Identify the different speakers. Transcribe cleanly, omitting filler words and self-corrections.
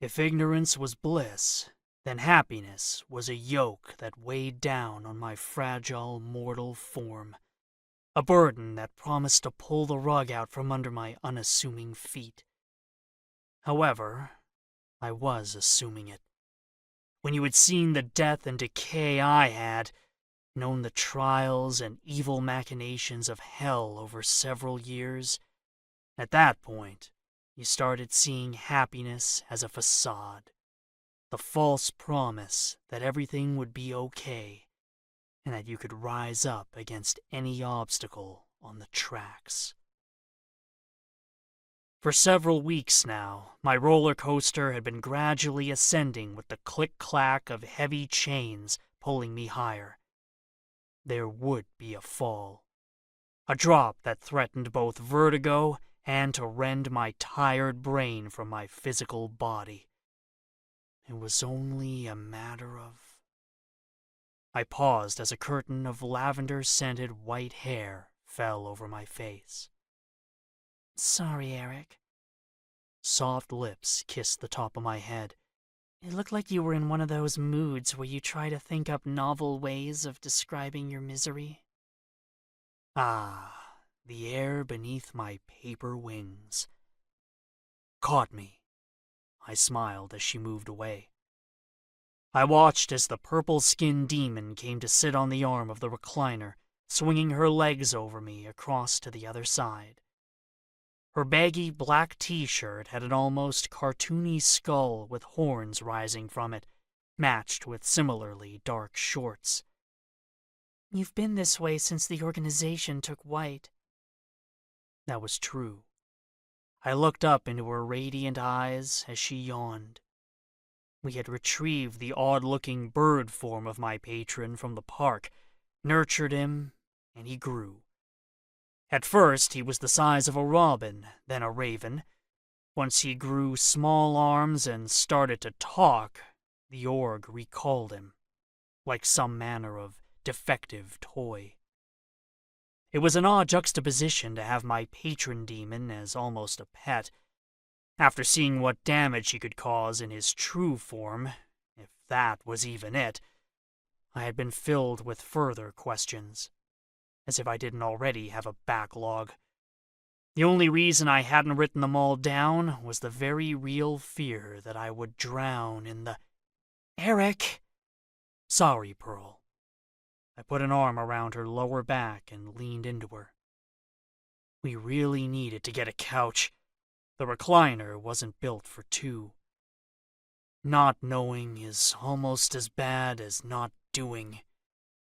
Speaker 1: If ignorance was bliss, then happiness was a yoke that weighed down on my fragile mortal form, a burden that promised to pull the rug out from under my unassuming feet. However, I was assuming it. When you had seen the death and decay I had, known the trials and evil machinations of hell over several years, at that point, you started seeing happiness as a facade, the false promise that everything would be okay, and that you could rise up against any obstacle on the tracks. For several weeks now, my roller coaster had been gradually ascending with the click-clack of heavy chains pulling me higher. There would be a fall, a drop that threatened both vertigo and to rend my tired brain from my physical body. It was only a matter of... I paused as a curtain of lavender-scented white hair fell over my face.
Speaker 2: Sorry, Eric.
Speaker 1: Soft lips kissed the top of my head.
Speaker 2: It looked like you were in one of those moods where you try to think up novel ways of describing your misery.
Speaker 1: Ah, the air beneath my paper wings. Caught me. I smiled as she moved away. I watched as the purple-skinned demon came to sit on the arm of the recliner, swinging her legs over me across to the other side. Her baggy black t-shirt had an almost cartoony skull with horns rising from it, matched with similarly dark shorts.
Speaker 2: You've been this way since the organization took White.
Speaker 1: That was true. I looked up into her radiant eyes as she yawned. We had retrieved the odd-looking bird form of my patron from the park, nurtured him, and he grew. At first, he was the size of a robin, then a raven. Once he grew small arms and started to talk, the org recalled him, like some manner of defective toy. It was an odd juxtaposition to have my patron demon as almost a pet. After seeing what damage he could cause in his true form, if that was even it, I had been filled with further questions. As if I didn't already have a backlog. The only reason I hadn't written them all down was the very real fear that I would drown in the...
Speaker 2: Eric!
Speaker 1: Sorry, Pearl. I put an arm around her lower back and leaned into her. We really needed to get a couch. The recliner wasn't built for two. Not knowing is almost as bad as not doing.